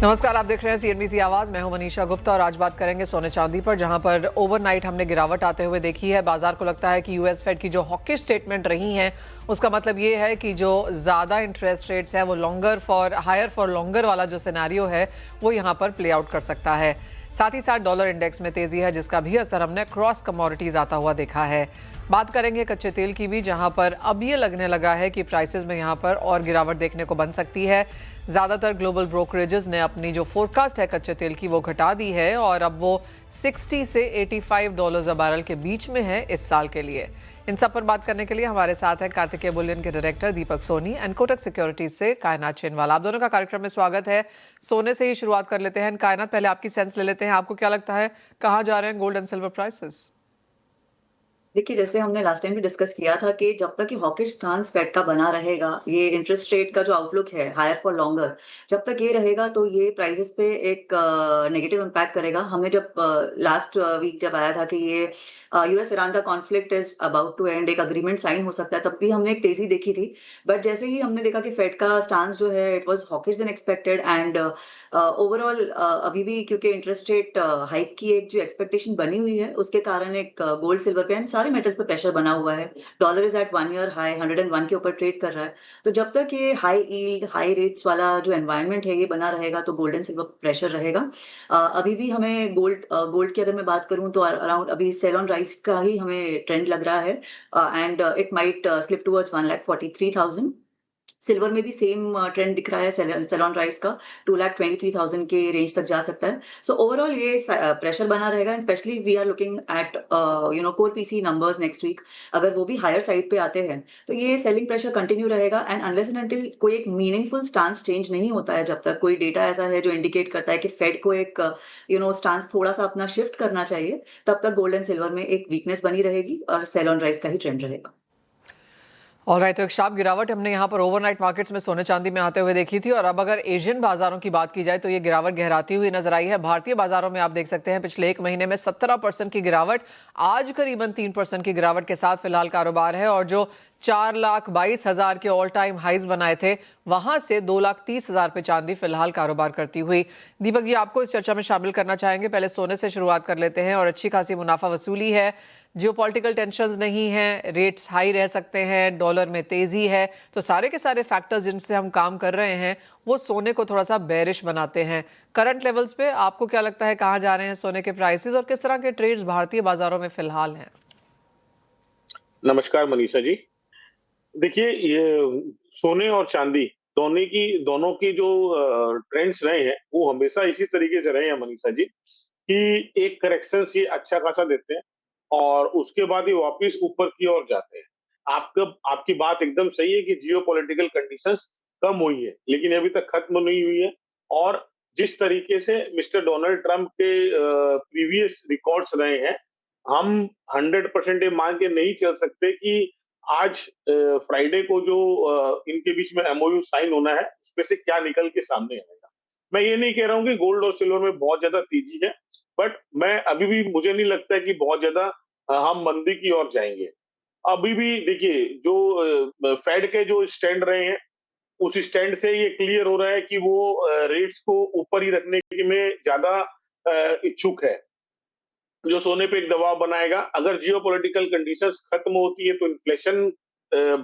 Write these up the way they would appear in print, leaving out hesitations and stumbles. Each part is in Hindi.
नमस्कार, आप देख रहे हैं सीएनबीसी आवाज। मैं हूं मनीषा गुप्ता और आज बात करेंगे सोने चांदी पर, जहां पर ओवरनाइट हमने गिरावट आते हुए देखी है। बाजार को लगता है कि यूएस फेड की जो हॉकिश स्टेटमेंट रही हैं उसका मतलब ये है कि जो ज्यादा इंटरेस्ट रेट्स है वो हायर फॉर लॉन्गर वाला जो सिनेरियो है वो यहां पर प्ले आउट कर सकता है। साथ ही साथ डॉलर इंडेक्स में तेजी है, जिसका भी असर हमने क्रॉस कमोडिटीज आता हुआ देखा है। बात करेंगे कच्चे तेल की भी, जहां पर अब ये लगने लगा है कि प्राइसेस में यहां पर और गिरावट देखने को बन सकती है। ज़्यादातर ग्लोबल ब्रोकरेजेस ने अपनी जो फोरकास्ट है कच्चे तेल की वो घटा दी है और अब वो 60 से $85 अ बैरल के बीच में है इस साल के लिए। इन सब पर बात करने के लिए हमारे साथ है कार्तिकेय बुलियन के director Deepak Soni and Kotak securities से कायनात चेनवाला। आप दोनों का कार्यक्रम में स्वागत है। सोने से ही शुरुआत कर लेते हैं। कायनात, पहले आपकी सेंस ले लेते हैं। आपको क्या लगता है कहाँ जा रहे हैं गोल्ड एंड सिल्वर प्राइसेस? देखिए, जैसे हमने लास्ट टाइम भी डिस्कस किया था कि जब तक ये हॉकिश स्टांस फेड का बना रहेगा, ये इंटरेस्ट रेट का जो आउटलुक है हायर फॉर लॉन्गर, जब तक ये रहेगा तो ये प्राइसेस पे एक नेगेटिव इम्पैक्ट करेगा। हमें जब लास्ट वीक जब आया था कि ये यूएस ईरान का conflict is about to end, एक अग्रीमेंट साइन हो सकता है, तब भी हमने एक तेजी देखी थी। बट जैसे ही हमने देखा कि फेड का स्टांस जो है it was hawkish then expected and overall अभी भी क्योंकि इंटरेस्ट रेट हाइक की एक जो एक्सपेक्टेशन बनी हुई है उसके कारण एक गोल्ड सिल्वर पे एंड सारे मेटल्स पे प्रेशर बना हुआ है। Dollar is at 1 year high 101 के ऊपर ट्रेड कर रहा है। तो जब तक ये हाई यील्ड हाई रेट्स वाला जो एनवायरनमेंट है ये बना रहेगा तो गोल्ड एंड सिल्वर प्रेशर रहेगा। अभी भी हमें गोल्ड की अगर मैं बात करूं तो अराउंड अभी सेल ऑन राइज का ही हमें ट्रेंड लग रहा है and it might slip towards 1,43,000। Silver में भी सेम ट्रेंड दिख रहा है, सेलॉन राइस का 2,23,000 के रेंज तक जा सकता है। सो ओवरऑल ये प्रेशर बना रहेगा and specially we are looking at core PC numbers next week. अगर वो भी हायर साइड पे आते हैं तो ये सेलिंग प्रेशर कंटिन्यू रहेगा एंड अनलेस एंड अनटिल कोई एक मीनिंगफुल स्टांस चेंज नहीं होता है, जब तक कोई डेटा ऐसा है जो इंडिकेट करता है कि फेड को एक स्टांस थोड़ा सा अपना शिफ्ट करना चाहिए, तब तक गोल्ड एंड सिल्वर में एक वीकनेस बनी रहेगी और सेलॉन राइस का ही ट्रेंड रहेगा। ऑलराइट, तो एक शार्प गिरावट हमने यहाँ पर ओवरनाइट मार्केट्स में सोने चांदी में आते हुए देखी थी और अब अगर एशियन बाजारों की बात की जाए तो ये गिरावट गहराती हुई नजर आई है। भारतीय बाजारों में आप देख सकते हैं पिछले एक महीने में 17% की गिरावट, आज करीबन 3% की गिरावट के साथ फिलहाल कारोबार है और जो 4,22,000 के ऑल टाइम हाइज बनाए थे वहां से 2,30,000 पे चांदी फिलहाल कारोबार करती हुई। दीपक जी, आपको इस चर्चा में शामिल करना चाहेंगे। पहले सोने से शुरुआत कर लेते हैं और अच्छी खासी मुनाफा वसूली है, जियोपॉलिटिकल टेंशंस नहीं हैं, रेट्स हाई रह सकते हैं, डॉलर में तेजी है, तो सारे के सारे फैक्टर्स जिनसे हम काम कर रहे हैं वो सोने को थोड़ा सा बेरिश बनाते हैं। करंट लेवल्स पे आपको क्या लगता है कहाँ जा रहे हैं सोने के प्राइसेस और किस तरह के ट्रेड्स भारतीय बाजारों में फिलहाल हैं? नमस्कार मनीषा जी। देखिए, ये सोने और चांदी दोनों की जो ट्रेंड्स रहे हैं वो हमेशा इसी तरीके से रहे हैं मनीषा जी, कि एक करेक्शन ये अच्छा खासा देते हैं और उसके बाद ये वापस ऊपर की ओर जाते हैं। आपकी बात एकदम सही है कि जियोपॉलिटिकल कंडीशंस कम हुई है लेकिन अभी तक खत्म नहीं हुई है। और जिस तरीके से मिस्टर डोनाल्ड ट्रंप के प्रीवियस रिकॉर्ड्स रहे हैं, हम 100% ये मान के नहीं चल सकते कि आज फ्राइडे को जो इनके बीच में एमओयू साइन होना है उसमें से क्या निकल के सामने आएगा। मैं ये नहीं कह रहा हूँ कि गोल्ड और सिल्वर में बहुत ज्यादा तेजी है, बट मैं अभी भी मुझे नहीं लगता है कि बहुत ज्यादा हम मंदी की ओर जाएंगे। अभी भी देखिए, जो फेड के जो स्टैंड रहे हैं उस स्टैंड से ये क्लियर हो रहा है कि वो रेट्स को ऊपर ही रखने के में ज्यादा इच्छुक है, जो सोने पे एक दबाव बनाएगा। अगर जियोपॉलिटिकल कंडीशंस खत्म होती है तो इन्फ्लेशन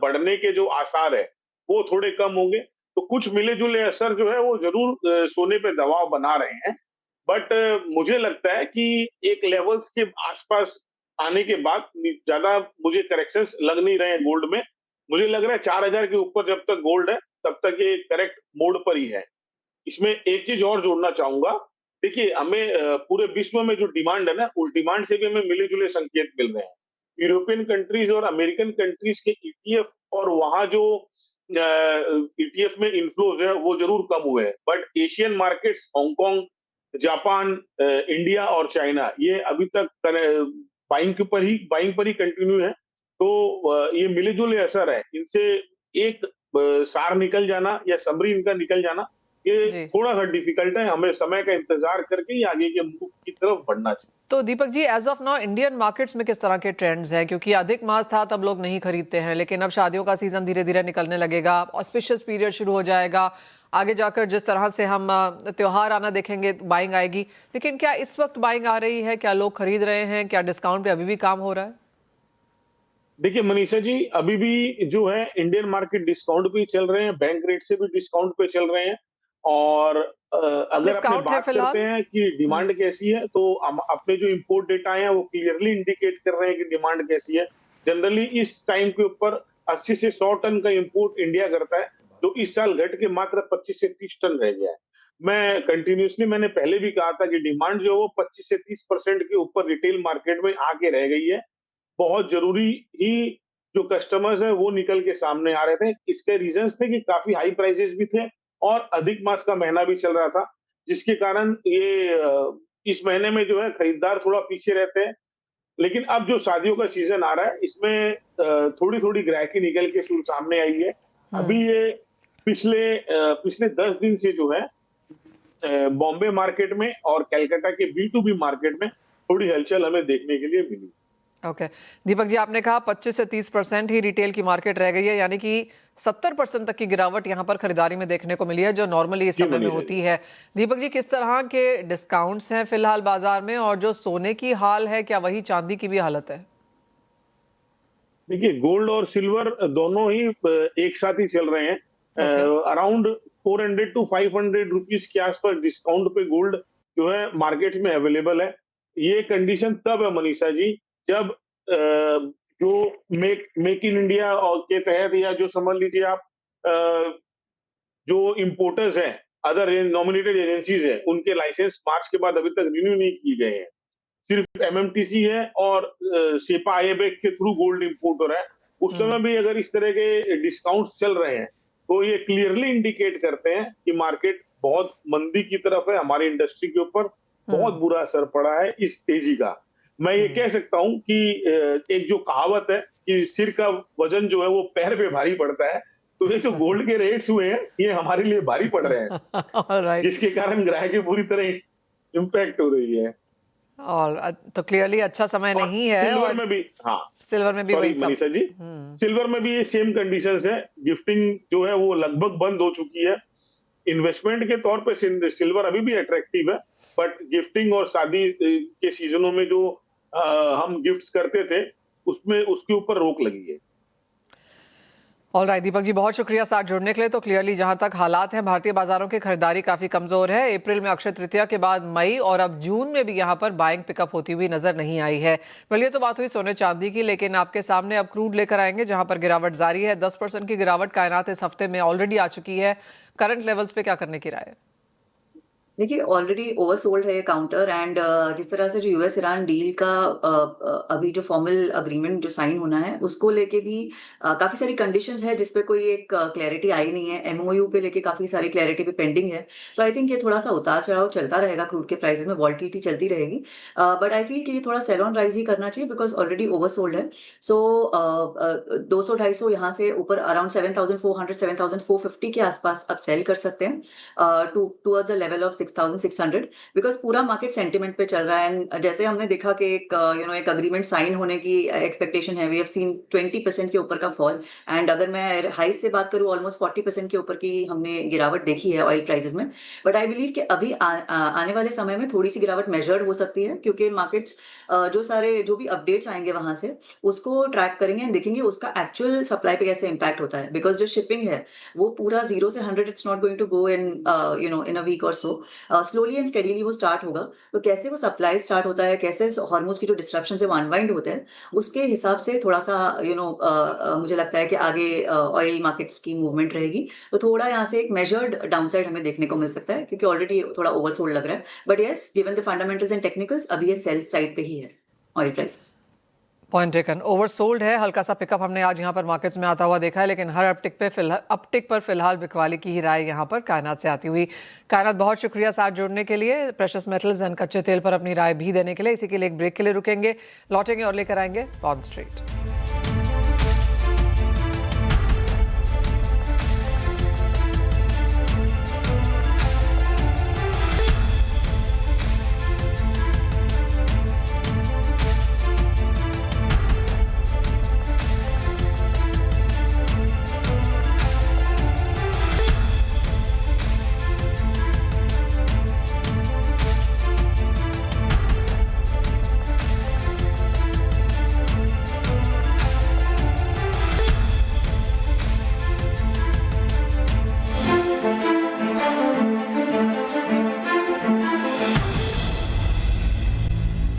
बढ़ने के जो आसार है वो थोड़े कम होंगे, तो कुछ मिले जुले असर जो है वो जरूर सोने पे दबाव बना रहे हैं। बट मुझे लगता है कि एक लेवल्स के आसपास आने के बाद ज्यादा मुझे करेक्शंस लग नहीं रहे हैं गोल्ड में। मुझे लग रहा है 4,000 के ऊपर जब तक गोल्ड है तब तक ये करेक्ट मोड पर ही है। इसमें एक चीज और जोड़ना चाहूंगा। देखिए, हमें पूरे विश्व में जो डिमांड है ना, उस डिमांड से भी हमें मिले जुले संकेत मिल रहे हैं। यूरोपियन कंट्रीज और अमेरिकन कंट्रीज के ईटीएफ और वहां जो ईटीएफ में इन्फ्लोज है वो जरूर कम हुए हैं, but Asian markets Hong Kong, Japan, India और चाइना ये अभी तक बाइंग पर ही कंटिन्यू है। तो ये मिले जुले असर है, इनसे एक सार निकल जाना या समरी इनका निकल जाना ये जी, थोड़ा सा डिफिकल्ट है। हमें समय का इंतजार करके ही आगे के मूव की तरफ बढ़ना चाहिए। तो Deepak ji, as of now Indian markets में किस तरह के ट्रेंड्स हैं? क्योंकि अधिक मास था तब लोग नहीं खरीदते हैं, लेकिन अब शादियों का सीजन धीरे धीरे निकलने लगेगा, ऑस्पिशियस पीरियड शुरू हो जाएगा, आगे जाकर जिस तरह से हम त्योहार आना देखेंगे बाइंग आएगी, लेकिन क्या इस वक्त बाइंग आ रही है? क्या लोग खरीद रहे हैं? क्या डिस्काउंट पे अभी भी काम हो रहा है? देखिए मनीषा जी, अभी भी जो है इंडियन मार्केट डिस्काउंट पे ही चल रहे हैं, बैंक रेट से भी डिस्काउंट पे चल रहे हैं। और अगर अपने डिस्काउंट है बात फिलहाल? करते हैं कि डिमांड कैसी है, तो अपने जो इंपोर्ट डेटा है वो क्लियरली इंडिकेट कर रहे हैं कि डिमांड कैसी है। जनरली इस टाइम के ऊपर 80 से 100 टन का इंपोर्ट इंडिया करता है, जो इस साल घट के मात्र 25 से 30 टन रह गया है। मैंने पहले भी कहा था कि डिमांड जो है वो 25 से 30% के ऊपर रिटेल मार्केट में आके रह गई है। बहुत ज़रूरी ही जो कस्टमर्स हैं वो निकल के सामने आ रहे थे। इसके रीज़न्स थे कि काफ़ी हाई प्राइसेज़ भी थे और अधिक मास का महीना भी चल रहा था, जिसके कारण इस महीने में जो है खरीदार थोड़ा पीछे रहते हैं। लेकिन अब जो शादियों का सीज़न आ रहा है, इसमें थोड़ी-थोड़ी ग्राहकी निकल के सामने आई है। अभी ये पिछले 10 दिन से जो है बॉम्बे मार्केट में और कलकत्ता के बी2बी मार्केट में थोड़ी हलचल हमें देखने के लिए मिली। ओके दीपक जी, आपने कहा 25 से 30% ही रिटेल की मार्केट रह गई है, यानी कि 70% तक की गिरावट यहाँ पर खरीदारी में देखने को मिली है, जो नॉर्मली इस समय में होती है। दीपक जी, किस तरह के डिस्काउंट्स हैं फिलहाल बाजार में, और जो सोने की हाल है, क्या वही चांदी की भी हालत है? देखिए, गोल्ड और सिल्वर दोनों ही एक साथ ही चल रहे हैं। अराउंड 400 टू 500 रुपीज के आसपास डिस्काउंट पे गोल्ड जो है मार्केट में अवेलेबल है। ये कंडीशन तब है मनीषा जी, जब जो मेक इन इंडिया और के तहत, या जो समझ लीजिए आप जो इंपोर्टर्स हैं, अदर नॉमिनेटेड एजेंसीज हैं, उनके लाइसेंस मार्च के बाद अभी तक रिन्यू नहीं किए गए हैं। सिर्फ एमएमटीसी है और सेपा आईबेक के थ्रू गोल्ड इंपोर्ट हो रहा है। उस समय भी अगर इस तरह के डिस्काउंट्स चल रहे हैं, तो ये क्लियरली इंडिकेट करते हैं कि मार्केट बहुत मंदी की तरफ है। हमारी इंडस्ट्री के ऊपर बहुत बुरा असर पड़ा है इस तेजी का। मैं ये कह सकता हूं कि एक जो कहावत है कि सिर का वजन जो है वो पैर पे भारी पड़ता है, तो ये जो गोल्ड के रेट्स हुए हैं, ये हमारे लिए भारी पड़ रहे हैं, जिसके कारण ग्राहकी पूरी तरह इम्पैक्ट हो रही है। और तो क्लियरली अच्छा समय नहीं है। सिल्वर में भी, हाँ, सिल्वर में भी वही सब। मनीषा जी, सिल्वर में भी ये सेम कंडीशंस है। गिफ्टिंग जो है वो लगभग बंद हो चुकी है। इन्वेस्टमेंट के तौर पे सिल्वर अभी भी अट्रैक्टिव है, बट गिफ्टिंग और शादी के सीजनों में जो हम गिफ्ट्स करते थे, उसमें उसके ऊपर रोक लगी है। ऑलराइट दीपक जी, बहुत शुक्रिया साथ जुड़ने के लिए। तो क्लियरली जहां तक हालात हैं, भारतीय बाजारों की खरीदारी काफी कमजोर है। अप्रैल में अक्षय तृतीया के बाद मई और अब जून में भी यहां पर बाइंग पिकअप होती हुई नजर नहीं आई है। चलिए, तो बात हुई सोने चांदी की, लेकिन आपके सामने अब क्रूड लेकर आएंगे, जहां पर गिरावट जारी है। 10% की गिरावट कायनात इस हफ्ते में ऑलरेडी आ चुकी है। करंट लेवल्स पे क्या करने की राय है? देखिए, ऑलरेडी ओवरसोल्ड है काउंटर, एंड जिस तरह से जो यूएस ईरान डील का अभी जो फॉर्मल अग्रीमेंट जो साइन होना है, उसको लेके भी काफी सारी कंडीशंस है, जिसपे कोई एक क्लैरिटी आई नहीं है। एमओयू पे लेके काफी सारी क्लैरिटी पे पेंडिंग है। सो आई थिंक ये थोड़ा सा उतार चढ़ाव चलता रहेगा, क्रूड के प्राइसेस में वॉल्टिलिटी चलती रहेगी। बट आई फील कि ये थोड़ा सेल ऑन राइज ही करना चाहिए, बिकॉज ऑलरेडी ओवरसोल्ड है। सो 200-250 यहाँ से ऊपर अराउंड 7,400-7,450 के आसपास अब सेल कर सकते हैं towards the level of 6,600, because पूरा मार्केट सेंटिमेंट पे चल रहा है। जैसे हमने देखा कि एक अग्रीमेंट साइन होने की एक्सपेक्टेशन है। वी हैव सीन 20% के ऊपर का फॉल, एंड अगर मैं हाई से बात करूं, ऑलमोस्ट 40% के ऊपर की हमने गिरावट देखी है ऑयल प्राइसेस में। बट आई बिलीव कि अभी आने वाले समय में थोड़ी सी गिरावट मेजर्ड हो सकती है, क्योंकि मार्केट्स जो भी अपडेट्स आएंगे वहां से, उसको ट्रैक करेंगे एंड देखेंगे उसका एक्चुअल सप्लाई पे कैसे इम्पैक्ट होता है। बिकॉज जो शिपिंग है वो पूरा 0 से 100 it's not going to go in a week or so. Slowly and steadily वो स्टार्ट होगा। तो कैसे वो सप्लाई स्टार्ट होता है, कैसे हार्मोन्स की जो डिस्ट्रप्शन है वो अनवाइंड होते हैं, उसके हिसाब से थोड़ा सा मुझे लगता है कि आगे ऑयल मार्केट्स की मूवमेंट रहेगी। तो थोड़ा यहाँ से एक मेजर्ड डाउनसाइड हमें देखने को मिल सकता है, क्योंकि ऑलरेडी थोड़ा ओवरसोल्ड लग रहा है। But yes, given the fundamentals and technicals, अभी ये सेल साइड पे ही है oil prices. Point taken. Oversold है। हल्का सा पिकअप हमने आज यहाँ पर मार्केट्स में आता हुआ देखा है, लेकिन हर अपटिक पर फिलहाल बिकवाली की ही राय यहाँ पर कायनात से आती हुई। कायनात, बहुत शुक्रिया साथ जुड़ने के लिए, प्रेशस मेटल्स एंड कच्चे तेल पर अपनी राय भी देने के लिए। इसी के लिए एक ब्रेक के लिए रुकेंगे, लौटेंगे और लेकर आएंगे बॉन्ड स्ट्रीट।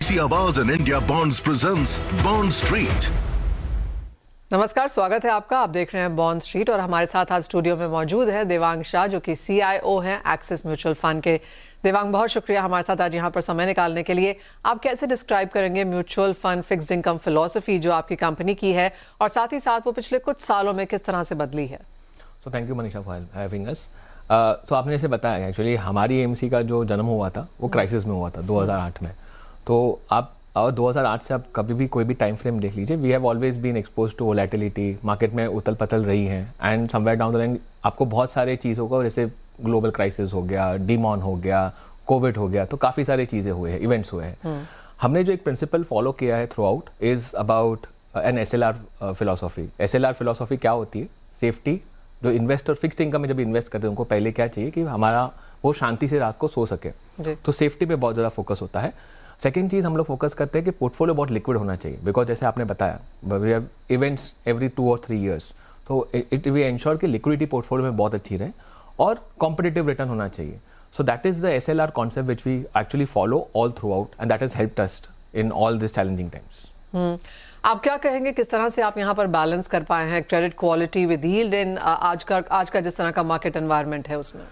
BBC आवाज and India Bonds presents Bond Street. नमस्कार, स्वागत है आपका। आप देख रहे हैं बॉन्ड स्ट्रीट और हमारे साथ आज स्टूडियो में मौजूद है देवांग शाह, जो कि CIO हैं एक्सिस म्यूचुअल फंड के। देवांग, बहुत शुक्रिया हमारे साथ आज यहाँ पर समय निकालने के लिए। आप कैसे डिस्क्राइब करेंगे mutual fund fixed income philosophy जो आपकी कंपनी की है, और साथ ही साथ वो पिछले कुछ सालों में किस तरह से बदली है? So thank you Manisha for having us. तो आपने जैसे बताया, एक्चुअली हमारी AMC का जो जन्म हुआ था वो क्राइसिस में हुआ था 2008 में। तो आप और 2008 से आप कभी भी कोई भी टाइम फ्रेम देख लीजिए, we have always been expose to volatility, market में उथल पथल रही है, and somewhere down the line आपको बहुत सारे चीज़ों का, जैसे ग्लोबल क्राइसिस हो गया, डीमॉन हो गया, कोविड हो गया, तो काफ़ी सारी चीज़ें हुए हैं, इवेंट्स हुए हैं। हमने जो एक प्रिंसिपल फॉलो किया है through out is about an SLR philosophy. SLR philosophy क्या होती है? सेफ्टी। जो इन्वेस्टर फिक्स्ड इनकम में जब इन्वेस्ट करते हैं उनको पहले क्या चाहिए कि हमारा वो शांति से रात को सो सके, तो सेफ्टी पे बहुत ज़्यादा फोकस होता है। सेकेंड चीज़ हम लोग फोकस करते हैं कि पोर्टफोलियो बहुत लिक्विड होना चाहिए, बिकॉज जैसे आपने बताया वी हैव इवेंट्स एवरी 2 और 3 ईयर्स, तो इट वी एंश्योर कि लिक्विडिटी पोर्टफोलियो में बहुत अच्छी रहे और कॉम्पिटिटिव रिटर्न होना चाहिए। So that is the SLR concept which we actually follow all throughout, and that is helped us in all this challenging times. आप क्या कहेंगे, किस तरह से आप यहाँ पर बैलेंस कर पाए हैं credit quality with yield in आज का जिस तरह का मार्केट एनवायरनमेंट है उसमें?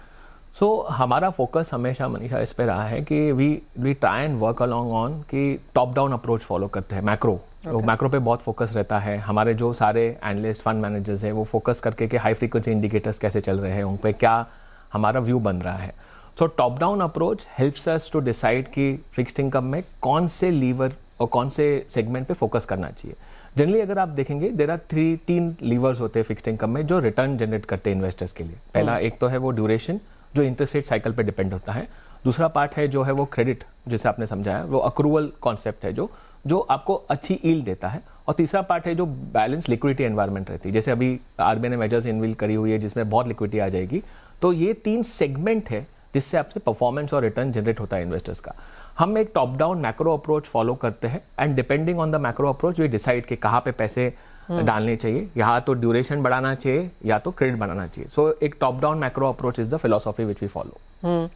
सो हमारा फोकस हमेशा मनीषा इस पे रहा है कि we try and work along on कि टॉप डाउन अप्रोच फॉलो करते हैं, मैक्रो। तो मैक्रो पे बहुत फोकस रहता है। हमारे जो सारे एनालिस्ट फंड मैनेजर्स हैं वो फोकस करके कि हाई फ्रीक्वेंसी इंडिकेटर्स कैसे चल रहे हैं, उन पे क्या हमारा व्यू बन रहा है। So top down approach helps us to decide कि फिक्स्ड इनकम में कौन से लीवर और कौन से सेगमेंट पे फोकस करना चाहिए। जनरली अगर आप देखेंगे देयर आर 3 लीवर्स होते हैं फिक्स्ड इनकम में जो रिटर्न जनरेट करते हैं इन्वेस्टर्स के लिए। पहला एक तो है वो ड्यूरेशन, जो इंटरेस्ट रेट साइकिल पे डिपेंड होता है। दूसरा पार्ट है जो है वो क्रेडिट, जैसे आपने समझाया, वो अक्रूवल कॉन्सेप्ट है जो आपको अच्छी यील्ड देता है। और तीसरा पार्ट है जो बैलेंस लिक्विडिटी एनवायरनमेंट रहती है, जैसे अभी RBI ने मेजर्स इनविल करी हुई है जिसमें बहुत लिक्विडिटी आ जाएगी। तो ये 3 सेगमेंट है जिससे आपसे परफॉर्मेंस और रिटर्न जनरेट होता है इन्वेस्टर्स का। हम एक top down macro approach follow करते हैं, and depending on the macro approach we decide कि कहाँ पे पैसे डालने चाहिए, या तो ड्यूरेशन बढ़ाना चाहिए या तो क्रेडिट बढ़ाना चाहिए। सो एक top down macro approach is the philosophy which we follow.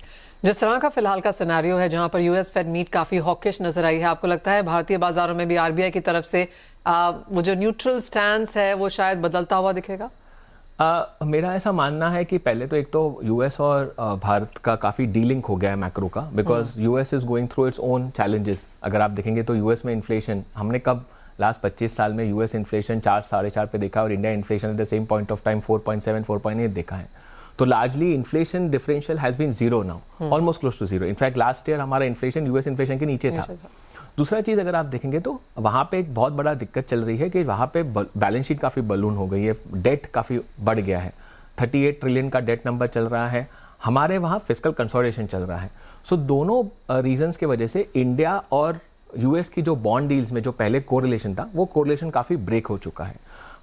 जिस तरह का फिलहाल का सिनेरियो है जहां पर US फेड मीट काफी हॉकिश नजर आई है, आपको लगता है भारतीय बाजारों में भी RBI की तरफ से वो जो न्यूट्रल स्टैंस है वो शायद बदलता हुआ दिखेगा? मेरा ऐसा मानना है कि पहले तो एक तो US और भारत का काफ़ी डीलिंक हो गया है मैक्रो का, because US is going through its own challenges. अगर आप देखेंगे तो US में इन्फ्लेशन हमने कब लास्ट 25 साल में US इन्फ्लेशन 4-4.5 पे देखा, और India inflation at the same point of time 4.7 4.8 देखा है। तो largely inflation differential has been zero now, almost close to zero. In fact last year हमारा इन्फ्लेशन US इन्फ्लेशन के नीचे था। दूसरा चीज़ अगर आप देखेंगे तो वहाँ पे एक बहुत बड़ा दिक्कत चल रही है कि वहाँ पे बैलेंस शीट काफ़ी बलून हो गई है, डेट काफ़ी बढ़ गया है, 38 ट्रिलियन का डेट नंबर चल रहा है। हमारे वहाँ फिस्कल कंसोलिडेशन चल रहा है। सो दोनों रीजंस की वजह से इंडिया और US की जो बॉन्ड डील्स में जो पहले कोरिलेशन था वो कोरिलेशन काफ़ी ब्रेक हो चुका है।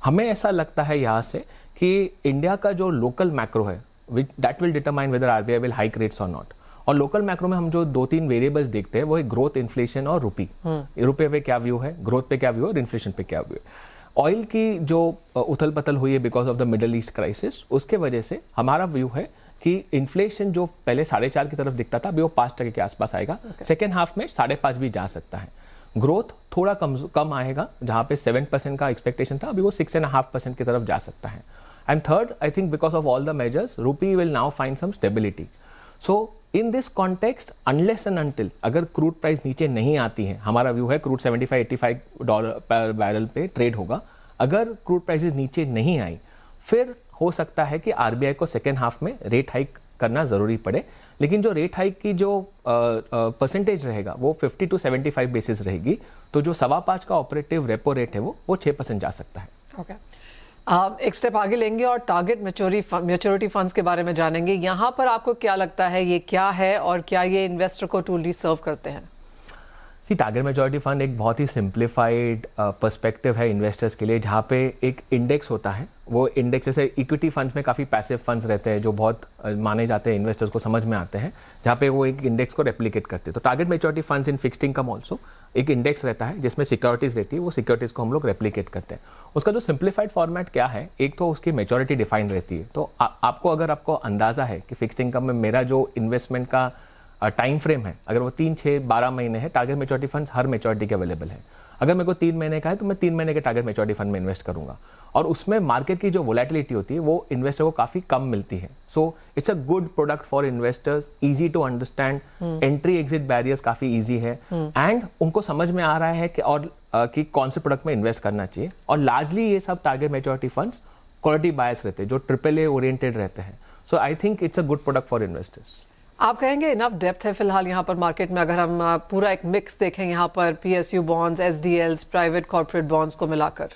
हमें ऐसा लगता है यहाँ से कि इंडिया का जो लोकल मैक्रो है that will determine whether RBI will hike rates और नॉट। और लोकल मैक्रो में हम जो 2-3 वेरिएबल्स देखते हैं वो है ग्रोथ, इन्फ्लेशन और रुपी। रुपये पे क्या व्यू है, ग्रोथ पे क्या व्यू है और इन्फ्लेशन पे क्या व्यू है। ऑयल की जो उथल पथल हुई है because of the middle east crisis, उसके वजह से हमारा व्यू है कि इन्फ्लेशन जो पहले 4.5 की तरफ दिखता था अभी वो 5% के आसपास आएगा। सेकेंड हाफ में 5.5 भी जा सकता है। ग्रोथ थोड़ा कम आएगा, जहाँ पे 7% का एक्सपेक्टेशन था अभी वो 6.5% की तरफ जा सकता है। And third, I think because of all the measures rupee will now find some stability. So in this context unless and until अगर क्रूड प्राइस नीचे नहीं आती है, हमारा व्यू है क्रूड $75-85 पर बैरल पे ट्रेड होगा। अगर क्रूड प्राइसेस नीचे नहीं आई फिर हो सकता है कि RBI को सेकेंड हाफ में रेट हाइक करना ज़रूरी पड़े, लेकिन जो रेट हाइक की जो परसेंटेज रहेगा वो 50 to 75 बेसिस रहेगी। तो जो 5.25 का ऑपरेटिव रेपो रेट है वो 6% जा सकता है। ओके, एक स्टेप आगे लेंगे और टारगेट मैच्योरिटी फंड्स के बारे में जानेंगे। यहाँ पर आपको क्या लगता है ये क्या है और क्या ये इन्वेस्टर को टूली सर्व करते हैं? टारगेट मैच्योरिटी फंड एक बहुत ही सिंप्लीफाइड पर्सपेक्टिव है इन्वेस्टर्स के लिए, जहाँ पे एक इंडेक्स होता है। वो इंडेक्स जैसे इक्विटी फंड्स में काफ़ी पैसिव फंड्स रहते हैं जो बहुत माने जाते हैं, इन्वेस्टर्स को समझ में आते हैं, जहाँ पे वो एक इंडेक्स को रेप्लिकेट करते हैं। तो target maturity funds in fixed income also एक इंडेक्स रहता है जिसमें सिक्योरिटीज़ रहती है, वो सिक्योरिटीज़ को हम लोग रेप्लिकेट करते हैं। उसका जो सिंप्लीफाइड फॉर्मेट क्या है, एक तो उसकी मैच्योरिटी डिफाइन रहती है। तो आपको अगर आपको अंदाज़ा है कि फिक्स्ड इनकम में मेरा जो इन्वेस्टमेंट का टाइम फ्रेम है, अगर वो 3, 6, 12 महीने है, टारगेट मैच्योरिटी फंड्स हर मैच्योरिटी के अवेलेबल है। अगर मेरे को 3 महीने का है तो मैं 3 महीने के टारगेट मैच्योरिटी फंड में इन्वेस्ट करूंगा, और उसमें मार्केट की जो वोलेटिलिटी होती है वो इन्वेस्टर को काफ़ी कम मिलती है। So it's a good product for investors, easy to understand, entry exit barriers काफ़ी ईजी है, एंड उनको समझ में आ रहा है कि कौन से प्रोडक्ट में इन्वेस्ट करना चाहिए। और लार्जली ये सब target maturity funds quality bias रहते हैं, जो AAA ओरिएंटेड रहते हैं। So I think it's a good product for investors. आप कहेंगे इनफ डेप्थ है फिलहाल यहाँ पर मार्केट में? अगर हम पूरा एक मिक्स देखें यहाँ पर PSU bonds, SDLs, private corporate bonds को मिलाकर।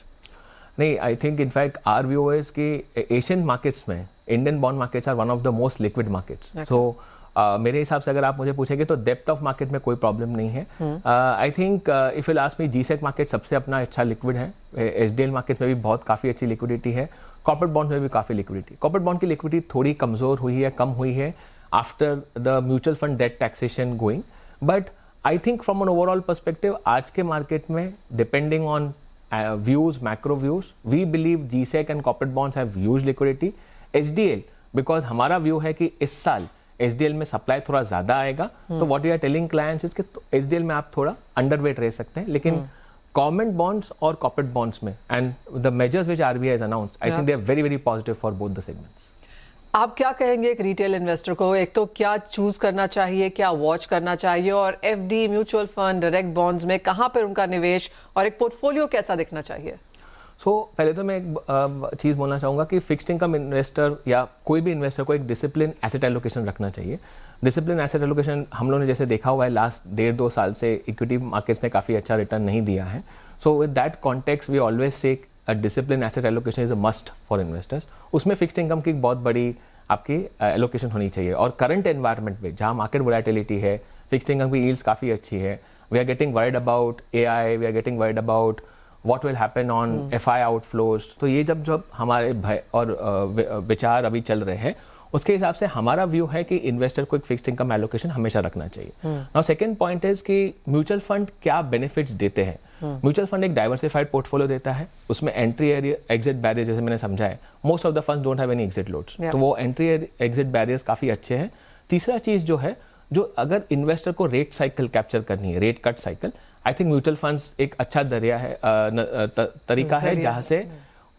नहीं, I think in fact our view is कि एशियन मार्केट्स में Indian bond markets are one of the most liquid markets. So मेरे हिसाब से अगर आप मुझे पूछेंगे तो डेप्थ ऑफ मार्केट में कोई प्रॉब्लम नहीं है। I think if you ask me, GSEC market सबसे अपना अच्छा लिक्विड है, SDL मार्केट्स में भी बहुत काफ़ी अच्छी लिक्विडिटी है, कॉर्पोरेट बॉन्ड में भी काफ़ी लिक्विडिटी। कॉर्पोरेट बॉन्ड की लिक्विडिटी थोड़ी कमज़ोर हुई है, कम हुई है after the mutual fund debt taxation going, but I think from an overall perspective आज के मार्केट में depending on views, macro views, we believe GSEC and corporate bonds have huge liquidity. SDL, because हमारा व्यू है कि इस साल SDL में सप्लाई थोड़ा ज़्यादा आएगा, तो what we are telling clients is कि SDL में आप थोड़ा अंडरवेट रह सकते हैं, लेकिन गवर्नमेंट बॉन्ड्स और कॉर्पोरेट बॉन्ड्स में and the measures which RBI has announced, I think they are very, very positive for both the segments. आप क्या कहेंगे एक रिटेल इन्वेस्टर को? एक तो क्या चूज करना चाहिए, क्या वॉच करना चाहिए, और FD, mutual fund, direct bonds में कहाँ पर उनका निवेश और एक पोर्टफोलियो कैसा दिखना चाहिए? पहले तो मैं एक चीज़ बोलना चाहूँगा कि फिक्स्ड इनकम इन्वेस्टर या कोई भी इन्वेस्टर को एक डिसिप्लिन एसेट एलोकेशन रखना चाहिए। डिसिप्लिन एसेट एलोकेशन हम लोगों ने जैसे देखा हुआ है लास्ट 1.5-2 साल से इक्विटी मार्केट्स ने काफ़ी अच्छा रिटर्न नहीं दिया है। So with that context we always say a discipline asset allocation is a must for investors. उसमें फिक्स्ड इनकम की बहुत बड़ी आपकी एलोकेशन होनी चाहिए, और करंट एनवायरनमेंट में जहाँ मार्केट वोलेटिलिटी है, फिक्स्ड इनकम की यील्ड्स काफ़ी अच्छी है, we are getting worried about AI, we are getting worried about what will happen on FI outflows. तो ये जब हमारे भय और विचार अभी चल रहे हैं, उसके हिसाब से हमारा व्यू है कि इन्वेस्टर को एक फिक्स्ड इनकम एलोकेशन हमेशा रखना चाहिए। नाउ सेकंड पॉइंट इज कि म्यूचुअल फंड क्या बेनिफिट्स देते हैं। म्यूचुअल फंड एक डाइवर्सिफाइड पोर्टफोलियो देता है, उसमें एंट्री एग्जिट बैरियर जैसे मैंने समझा है, most of the funds don't have any exit loads, तो वो एंट्री एग्जिट बैरियर्स काफ़ी अच्छे हैं। तीसरा चीज़ जो है, जो अगर इन्वेस्टर को रेट साइकिल कैप्चर करनी है, rate cut cycle, I think mutual funds एक अच्छा दरिया है, तरीका है जहाँ से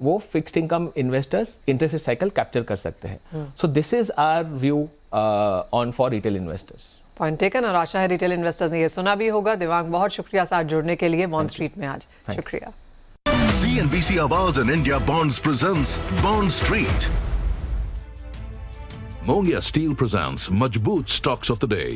वो fixed income investors interest rate cycle capture कर सकते हैं। So this is our view on for retail investors. Point taken, और आशा है रिटेल इन्वेस्टर्स ने ये सुना भी होगा। दिवांग, बहुत शुक्रिया साथ जुड़ने के लिए बॉन्ड स्ट्रीट में आज। शुक्रिया। CNBC Awaaz and India Bonds presents Bond Street. Mongia Steel presents Majboot Stocks of the Day.